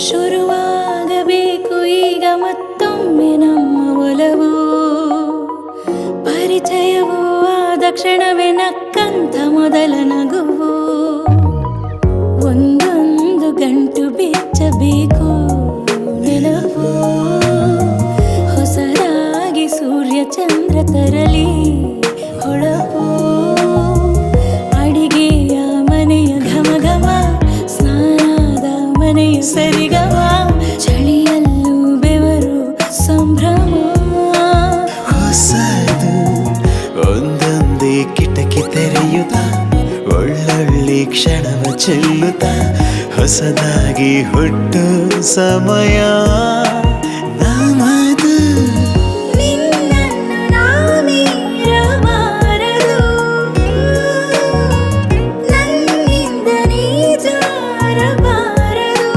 ಶುರುವಾಗಬೇಕು ಈಗ ಮತ್ತೊಮ್ಮೆ ನಮ್ಮ ಒಲವು, ಪರಿಚಯವೂ ಆದ ಕ್ಷಣವೇ ನಕ್ಕಂಥ ಮೊದಲ ನಗುವು. ಒಂದೊಂದು ಗಂಟು ಬೆಚ್ಚಬೇಕು ನೆನಪು, ಹೊಸದಾಗಿ ಸೂರ್ಯ ಚಂದ್ರ ತರಲಿ ಹೊಳಪು. ಅಡಿಗೆಯ ಮನೆಯ ಘಮ ಘಮ, ಸ್ನಾನದ ಮನೆಯ ಸರಿಗಮ, ಚಳಿಯಲ್ಲೂ ಬೆವರು ಸಂಭ್ರಮ. ಹೊಸದು ಒಂದೊಂದೇ ಕಿಟಕಿ ತೆರೆಯುತ್ತ, ಒಳ್ಳೊಳ್ಳೆ ಕ್ಷಣವ ಚೆಲ್ಲುತ್ತ, ಹೊಸದಾಗಿ ಹುಟ್ಟು ಸಮಯ ನಮದು. ನಿನ್ನನ್ನು ನಾಮೀರಬಾರದು, ನನ್ನಿಂದ ನೀ ಜಾರಬಾರದು.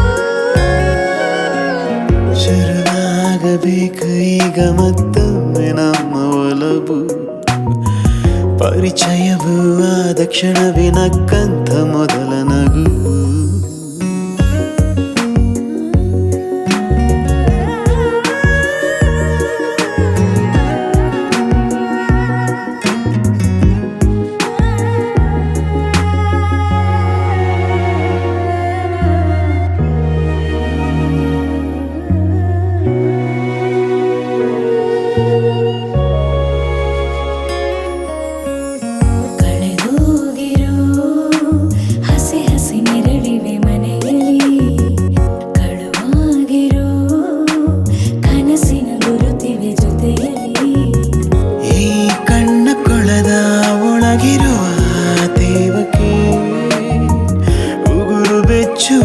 ಶುರುವಾಗಬೇಕು ಈಗ ಮತ್ತೊಮ್ಮೆ ನಮ್ಮ ಒಲವು, ಪರಿಚಯವೂ ಆದ ಕ್ಷಣವೇ ನಕ್ಕಂಥ ಮೊದಲ ನಗು.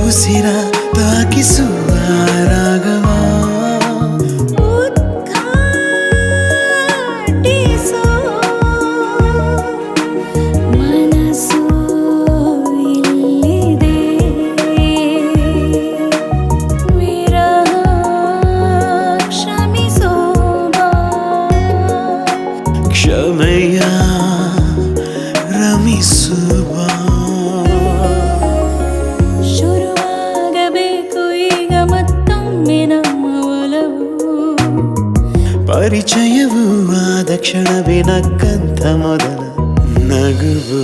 ಉಸಿರ ತಾಕಿಸುವ ರಾಗವ ಉದ್ಘಾಟಿಸೋ ಮನಸ್ಸು ಇಲ್ಲಿದೆ, ವಿರಹ ಕ್ಷಮಿಸೋ ಕ್ಷಮೆಯ ರಮಿಸುವ. ಪರಿಚಯವೂ ಆದ ಕ್ಷಣವೇ ನಕ್ಕಂಥ ಮೊದಲ ನಗುವು.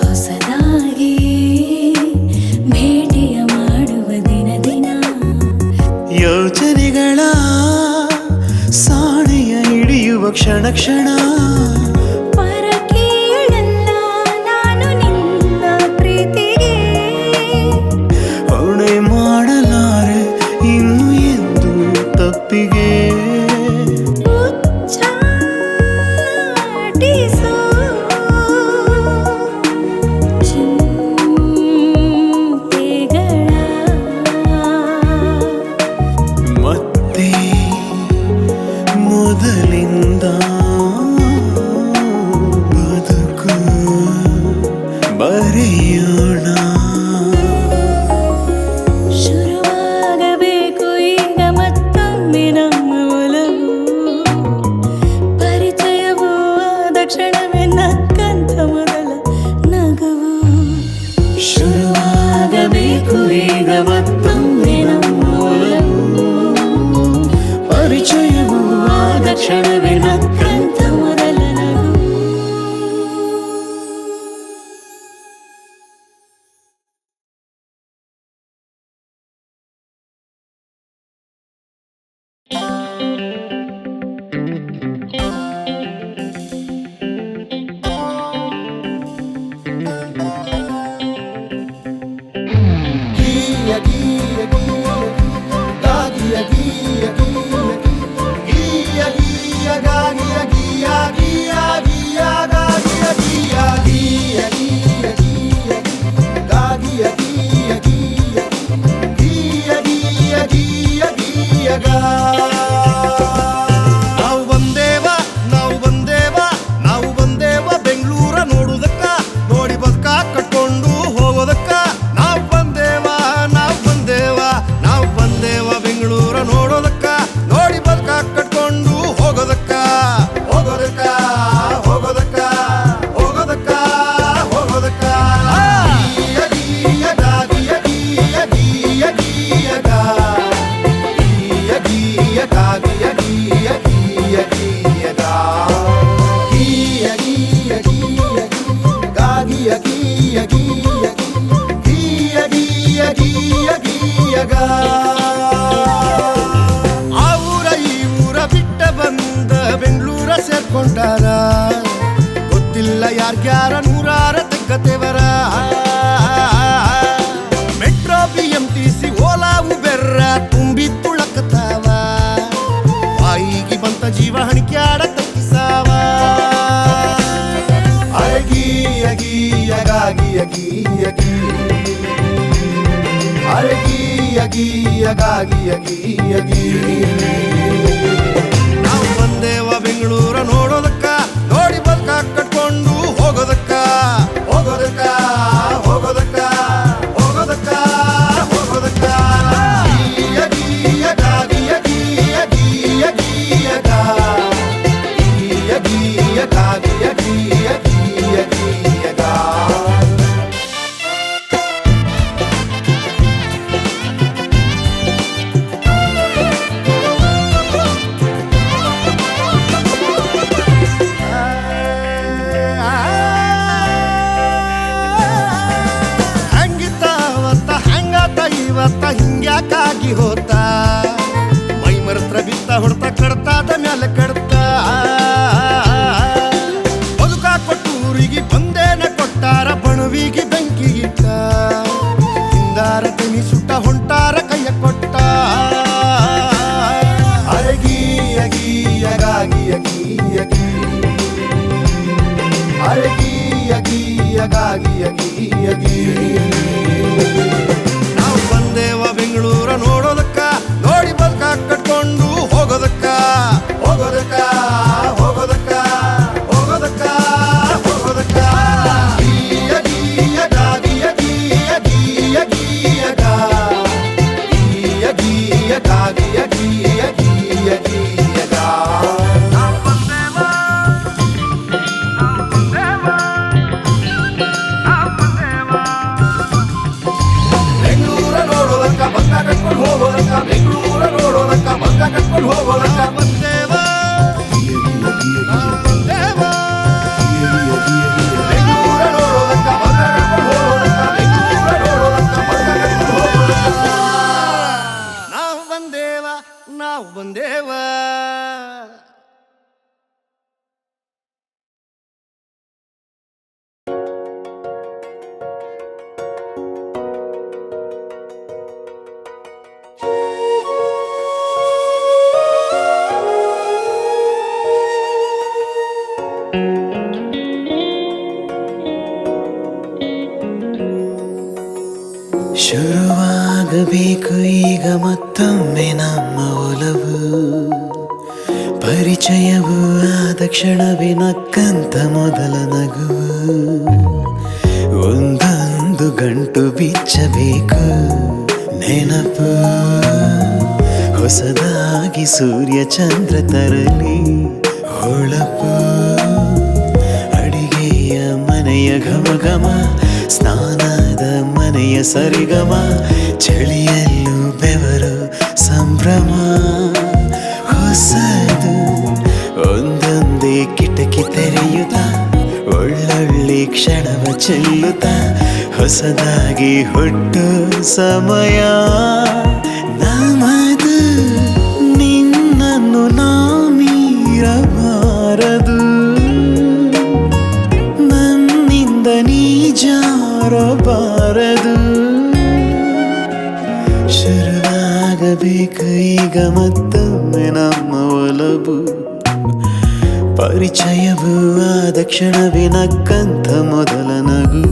ಹೊಸದಾಗಿ ಭೇಟಿಯ ಮಾಡುವ ದಿನ ದಿನ, ಯೋಚನೆಗಳ ಸಾಣೆಯ ಹಿಡಿಯುವ ಕ್ಷಣ ಕ್ಷಣ. ಪರಕೀಯಳಲ್ಲ ನಾನು ನಿನ್ನ ಪ್ರೀತಿಗೆ, ಹೊಣೆ ಮಾಡಲಾರೆ ಇನ್ನು ಎಂದು ತಪ್ಪಿಗೆ. ಉಚ್ಚಾಟಿಸೋ ಚಿಂತೆಗಳ ಮತ್ತೆ ಮೊದಲಿಂದ ಬದುಕು ಬರೆಯೋಣ. ಶುರುವಾಗಬೇಕು ಈಗ ಮತ್ತೊಮ್ಮೆ ನಮ್ಮ ಒಲವು, ಪರಿಚಯವೂ ಆದ ಕ್ಷಣವೇ ನಕ್ಕಂಥ ಮೊದಲ ನಗುವು. ಶುರುವಾಗಬೇಕು ಈಗ ಮತ್ತೊಮ್ಮೆ ನಮ್ಮ ಒಲವು, ಪರಿಚಯವೂ ಆದ ಕ್ಷಣವೇ ನಕ್ಕಂಥ ಮೊದಲ ನಗು. ಕಟ್ಕೊಂಡು ಹೋಗೋದಕ್ಕ ನಾವು ಬಂದೇವ ಆ ಊರ ಈ ಊರ ಬಿಟ್ಟ ಬಂದ ಬೆಂಗಳೂರ ಸೇರ್ಕೊಂಡಾರ ಗೊತ್ತಿಲ್ಲ ಯಾರ್ಗ್ಯಾರ ನೂರಾರ ತೆಗ್ಗತೇವರ ಮೆಟ್ರೋ BMTC ಓಲಾ ಉಬೆರ್ರ ತುಂಬಿ ತುಳಕತಾವ ಬಾಯಿಗೆ ಬಂತ ಜೀವ ಹಣಿಕ್ಯಾಡ ತಪ್ಪಿಸಾವ ಅಗಿ ಅಗಿ ಅಗಾಗಿ ಅಗಿ ಅಗಿ ಅಗಿ ಅಗಿ ಅಗಾಗಿ ಅಗಿ ಅಗಿ ನಾವು ಬಂದೇವ ಬೆಂಗಳೂರ ನೋಡೋದಕ್ಕ ನೋಡಿ ಬದುಕ ಕಟ್ಕೊಂಡು ಹೋಗೋದಕ್ಕ ಹೋಗೋದಕ್ಕ ಹೋಗೋದಕ್ಕ ಹೋಗೋದಕ್ಕ ಹೋಗೋದಕ್ಕ ಅಗಿ ಅಗಾಗಿ ಅಗಿ ಅಗಿ ಅಗಿ ಅಗಿ ಅಗಾಗಿ ಅಗಿ ಅಗಿ ಅಗಿ ಇವತ್ತ ಹಿಂಗ್ಯಾಕಾಗಿ ಹೋತ ಮೈ ಮರತ್ರ ಬಿತ್ತ ಹೊಡ್ತ ಕಡ್ತಾದ ಮ್ಯಾಲ ಕಡ್ತ ಬದುಕ ಕೊಟ್ಟೂರಿಗೆ ಬಂದೇನ ಕೊಟ್ಟಾರ ಬಣವಿಗೆ ಬೆಂಕಿ ಇಟ್ಟ ಹಿಂದಾರ ತೆನಿ ಸುಟ್ಟ ಹೊಂಟಾರ ಕೈಯ ಕೊಟ್ಟ ಅಗಿ ಅಗಿ ಅಗಾಗಿ ಅಗಿ ಅಗಿ ಅಗಿ ಅಗಿ ಅಗಾಗಿ ಅಗಿ ಅಗಿ ಬಂದೇವ ಬೆಂಗಳೂರ ನೋಡೋದಕ್ಕ ನೋಡಿ ಬದುಕ ಕಟ್ಕೊಂಡು ಹೋಗೋದಕ್ಕ ಹೋಗೋದಕ್ಕ ಹೋಗೋದಕ್ಕ ಹೋಗೋದಕ್ಕ ಹೋಗೋದಕ್ಕ ಅಗಿ ಅಗಾಗಿ ಅಗಿ ಅಗಿ ಅಗಿ ಅಗಿ ಅಗಾಗಿ ಅಗಿ ಅಗಿ ಅಗಿ ಬೆಂಗಳೂರ ನೋಡೋದಕ್ಕ ಬಂದ ಕಟ್ಕೊಂಡು ಹೋಗೋದಕ್ಕ ಬಂದೇವ ಬೆಂಗಳೂರ ನೋಡೋದಕ್ಕ ಬಂದ ಕಟ್ಕೊಂಡು ಹೋಗೋದಕ್ಕ ಬೆಂಗಳೂರ ನೋಡೋದಕ್ಕ ಬಂದ ಕಟ್ಕೊಂಡು ಹೋಗೋದಕ್ಕ ನಾವು ಬಂದೇವ ನಾವು ಬಂದೇವ ಶುರುವಾಗಬೇಕು ಈಗ ಮತ್ತೊಮ್ಮೆ ನಮ್ಮ ಒಲವು ಪರಿಚಯವು ಆದ ಕ್ಷಣವೇ ನಕ್ಕಂತ ಮೊದಲ ನಗುವು ಒಂದೊಂದು ಗಂಟು ಬಿಚ್ಚಬೇಕು ನೆನಪು ಹೊಸದಾಗಿ ಸೂರ್ಯ ಚಂದ್ರ ತರಲಿ ಹೊಳಪು ಅಡಿಗೆಯ ಮನೆಯ ಘಮ ಘಮ ಸ್ನಾನದ ಮನೆಯ ಸರಿಗಮ ಚಳಿಯಲ್ಲೂ ಬೆವರು ಸಂಭ್ರಮ ಹೊಸದು ಒಂದೊಂದೇ ಕಿಟಕಿ ತೆರೆಯುತ್ತ ಒಳ್ಳೊಳ್ಳೆ ಕ್ಷಣವ ಚೆಲ್ಲುತ್ತ ಹೊಸದಾಗಿ ಹುಟ್ಟು ಸಮಯ ನಮದು ನಿನ್ನನ್ನು ನಾ ಮೀರಬಾರದು ನನ್ನಿಂದ ನೀ ಜಾರಬಾರದು ಶುರುವಾಗಬೇಕು ಈಗ ಮತ್ತೊಮ್ಮೆ ನಮ್ಮ ಒಲವು ಪರಿಚಯವೂ ಆದ ಕ್ಷಣವೇ ನಕ್ಕಂತ ಮೊದಲ ನಗು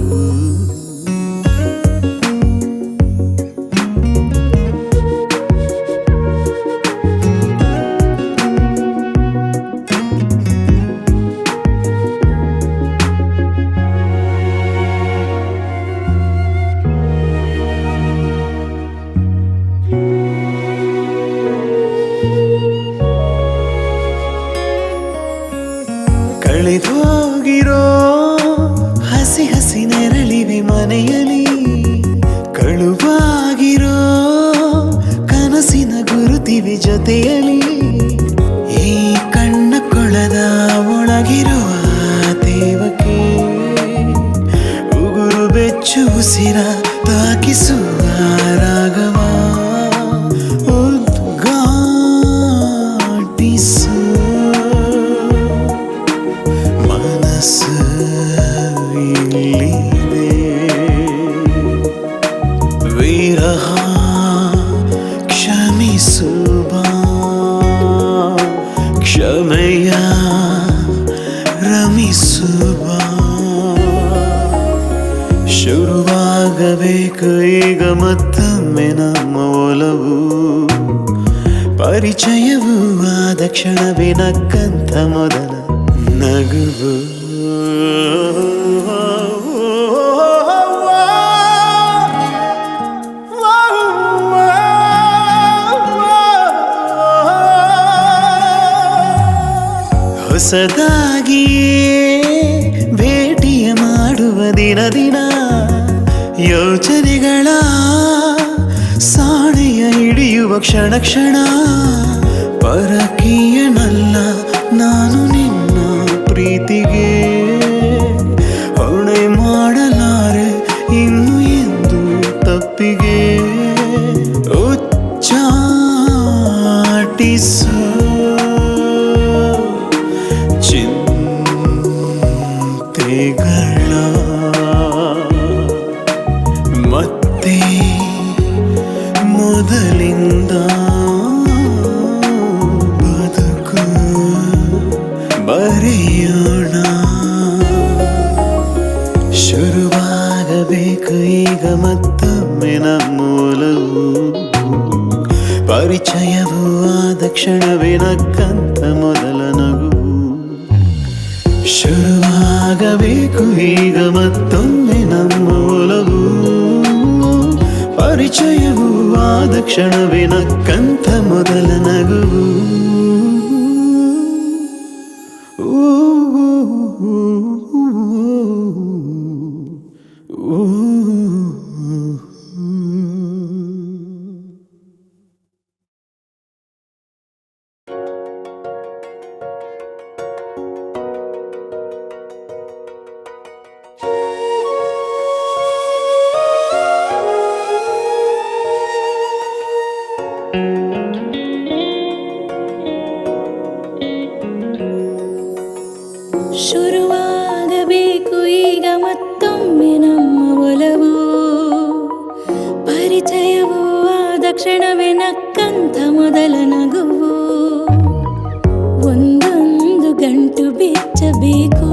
ಕಳೆದೋಗಿರೋ ಹಸಿ ಹಸಿ ನೆರಳಿವೆ ಮನೆಯಲ್ಲಿ ಕಳುವಾಗಿರೋ ಕನಸಿನ ಗುರುತಿವೆ ಜೊತೆಯಲ್ಲಿ ಈ ಕಣ್ಣ ಕೊಳದ ಒಳಗಿರುವ ದೇವಕ್ಕೆ ಉಗುರು ಬೆಚ್ಚು ಉಸಿರ ತಾಕಿಸುವ ರಾಗವ ವಿರಹ ಕ್ಷಮಿಸುವ ಕ್ಷಮೆಯ ರಮಿಸುವ ಶುರುವಾಗಬೇಕು ಈಗ ಮತ್ತೊಮ್ಮೆ ನಮ್ಮ ಒಲವು ಪರಿಚಯವು ಆದ ಕ್ಷಣವೇ ನಕ್ಕಂತ ಮೊದಲ ನಗುವು ಹೊಸದಾಗಿಯೇ ಭೇಟಿಯ ಮಾಡುವ ದಿನ ದಿನ ಯೋಚನೆಗಳ ಸಾಣೆಯ ಹಿಡಿಯುವ ಕ್ಷಣ ಕ್ಷಣ ಪರಕೀಯನಲ್ಲ ನಾನು ನಿನ್ನ ಪ್ರೀತಿಗೆ ಹೊಣೆ ಮಾಡಲಾರೆ ಇನ್ನು ಎಂದು ತಪ್ಪಿಗೆ ಉಚ್ಚಾಟಿಸು ಚಿಂತೆಗಳ ಮತ್ತೆ ಮೊದಲಿಂದ ಬದುಕು ಬರೆಯೋಣ ಶುರುವಾಗಬೇಕು ಈಗ ಮತ್ತೊಮ್ಮೆ ನಮ್ಮ ಒಲವು ಪರಿಚಯವೂ ಆದ ಕ್ಷಣವೇ ನಕ್ಕಂತ ಮೊದಲ ನಗು ಶುರುವಾಗಬೇಕು ಈಗ ಮತ್ತೊಮ್ಮೆ ನಮ್ಮ ಒಲವು ಪರಿಚಯವೂ ಆದ ಕ್ಷಣವೇ ನಕ್ಕಂತ ಮೊದಲ ನಗುವು ಶುರುವಾಗಬೇಕು ಈಗ ಮತ್ತೊಮ್ಮೆ ನಮ್ಮ ಒಲವು ಪರಿಚಯವೂ ಆದ ಕ್ಷಣವೇ ನಕ್ಕಂತ ಮೊದಲ ನಗುವು ಒಂದೊಂದು ಗಂಟು ಬಿಚ್ಚಬೇಕು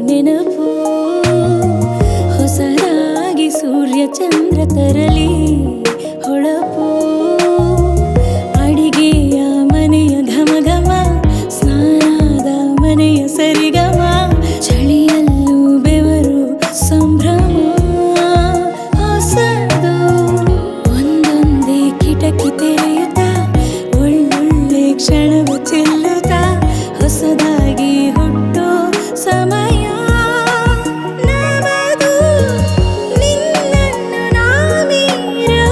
ನೆನಪು ಹೊಸದಾಗಿ ಸೂರ್ಯ ಚಂದ್ರ ತರಲಿ ಹೊಳಪು ಅಡಿಗೆಯ ಮನೆಯ ಘಮ ಘಮ ಸ್ನಾನದ ಮನೆಯ ಸರಿಗಮ ಚಳಿಯಲ್ಲೂ ಬೆವರು ಸಂಭ್ರಮ ಹೊಸದು ಒಂದೊಂದೇ ಕಿಟಕಿ ತೆರೆಯುತ್ತಾ ಒಳ್ಳೊಳ್ಳೆ ಕ್ಷಣವು ಚೆಲ್ಲುತ್ತಾ ಹೊಸದಾಗಿ ಹುಟ್ಟೋ ಸಮಯ ನಮದು ನಿನ್ನನ್ನು ನಾಮೀರಬಾರದು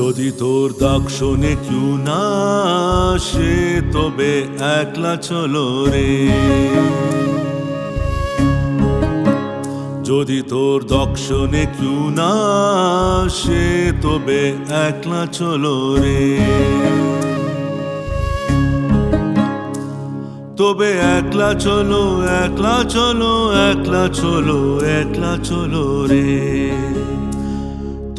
যদি তোর দাক্ষণে কেউ না আসে তবে একলা চলো রে, যদি তোর দক্ষণে কেউ না আসে তবে একলা চলো রে, তবে একলা চলো একলা চলো একলা চলো একলা চলো রে,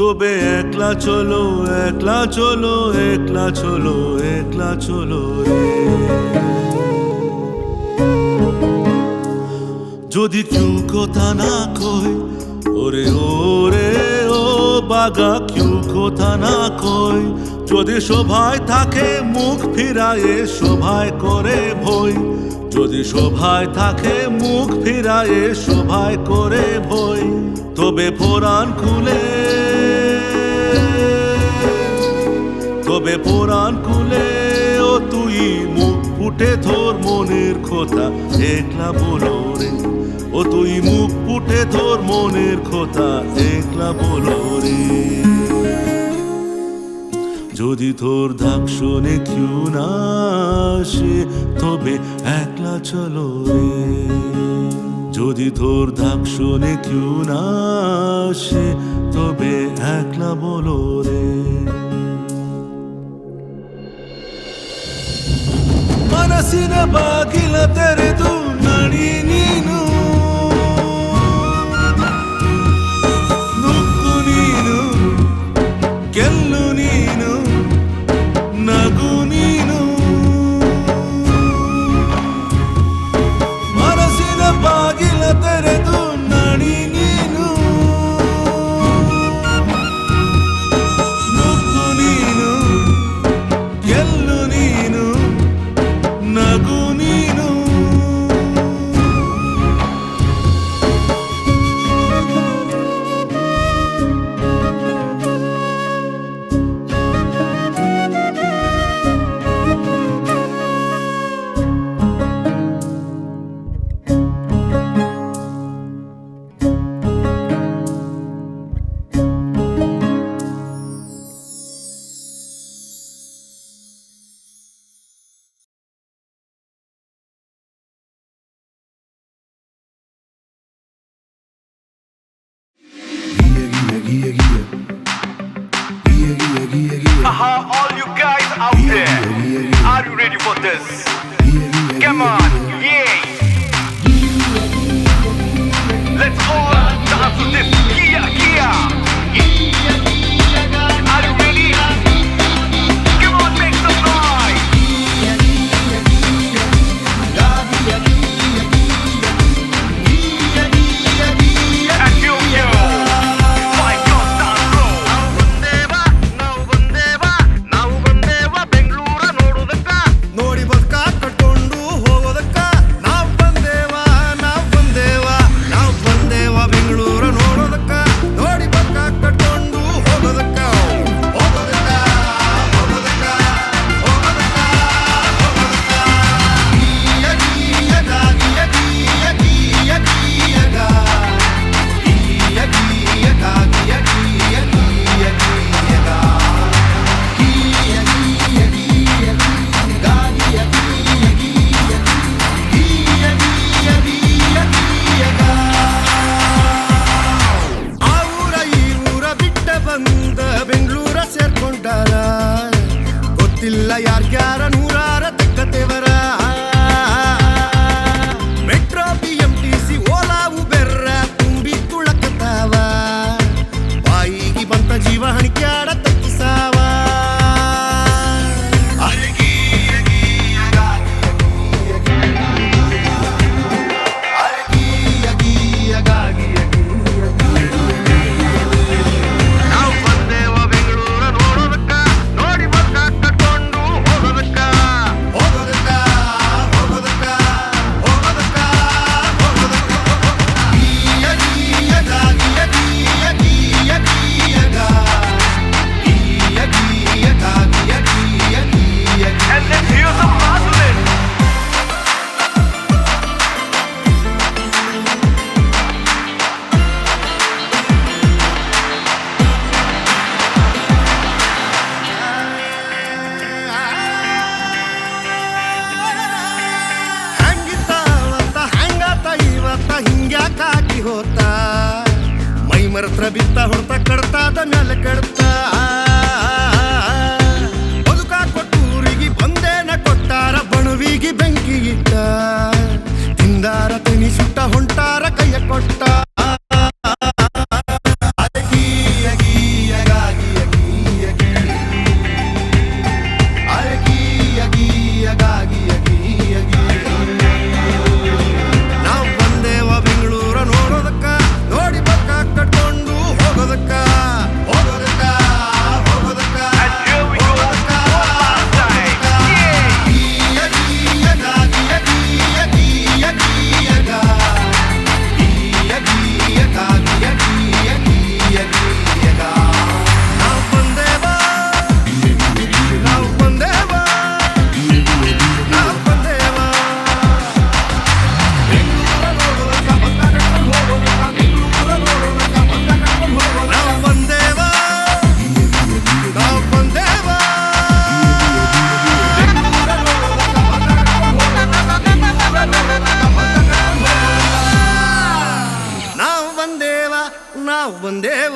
তবে একলা চলো একলা চলো একলা চলো একলা চলো রে। যদি কেউ কথা না কয় ওরে ওরে ও বাগা, কেউ কথা না কয়, যদি সভায় থাকে মুখ ফিরায়ে সভায় করে ভয়, যদি সভায় থাকে মুখ ফিরায়ে সভায় করে ভয়, তবে পুরাণ খুলে, তবে পুরাণ খুলে ও তুই মুখ ফুটে ধর মনের কথা একলা বলো রে, ও তুই মুখ ফুটে ধর মনের কথা একলা বলো রে। যদি তোর দাক্ষণে কেউ না আসে তবে একলা চলো রে, যদি তোর দাক্ষণে কেউ না আসে তবে একলা বলো রে। ಮನಸ್ಸಿನ ಬಾಗಿಲ ತೆರೆದು ನಡಿ ನೀನು, ನುಗ್ಗು ನೀನು, ಗೆಲ್ಲು ನೀನು, ನಗು ನೀನು, ಮನಸ್ಸಿನ ಬಾಗಿಲ ತೆರೆದು ನಡಿ ನೀನು, ನುಗ್ಗು ನೀನು, ಗೆಲ್ಲು ನೀನು, ನಗು ನೀನು. All you guys out there, are you ready for this? Come on, yeah! Let's all dance to this. Kia, Kia! Are you ready? Come on, make some noise! And you, find your dance floor. ನೋಡಿ ಬದುಕ ಕಟ್ಕೊಂಡು ಹೋಗೋದಕ್ಕ ನಾವ್ ಬಂದೇವ ನಾವ್ ಬಂದೇವ ನಾವ್ ಬಂದೇವ ಬೆಂಗಳೂರ ನೋಡೋದಕ್ಕ, ನೋಡಿ ಬದುಕ ಕಟ್ಕೊಂಡು ಹೋಗೋದಕ್ಕ ಹೋಗೋದಕ್ಕ ಹೋಗೋದಕ್ಕ ಹೋಗೋದಕ್ಕ ಹೋಗೋದಕ್ಕ. ಗೀಯ ಗೀಯಗ ಗೀಯ ಗೀಯ ಗೀಯ ಗೀಯಗ ಗೀಯ ಗೀಯಗ ಗೀಯ ಗೀಯ ಗೀಯ ಗೀಯಗ ಗೀಯ ಗೀಯ ಗೀಯ ಆ ಊರ ಈ ಊರ ಬಿಟ್ಟ ಬಂದ ಬೆಂಗಳೂರ ಸೇರ್ಕೊಂಡಾರ, ಗೊತ್ತಿಲ್ಲ ಯಾರ್ಯಾರ ನೂರಾರ ತಕ್ಕತೆವರ. ಮೆಟ್ರೋ BMTC ಓಲಾ ಉಬೆರ್ರ ತುಂಬಿ ತುಳಕತಾವ, ಬಾಯಿಗೆ ಬಂತ ಜೀವ ಹಣಿಕ್ಯಾಡ ತಕ್ಕಿಸಾವ. ನಾವು ಬಂದೇವ ಬೆಂಗಳೂರ ಮರತ್ರ ಬಿತ್ತ ಹೊಡ್ತ ಕಡ್ತಾದ ಮ್ಯಾಲೆ ಕಡ್ತಾ ಬದುಕ ಕೊಟ್ಟೂರಿಗೆ ಬಂದೇನ ಕೊಟ್ಟಾರ ಬಣವಿಗೆ ಬೆಂಕಿ ಇಟ್ಟ ತಿಂದಾರ ತೆನಿ ಸುಟ್ಟ ಹೊಂಟಾರ ಕೈಯ ಕೊಟ್ಟ ನಾವು ಬಂದೇವ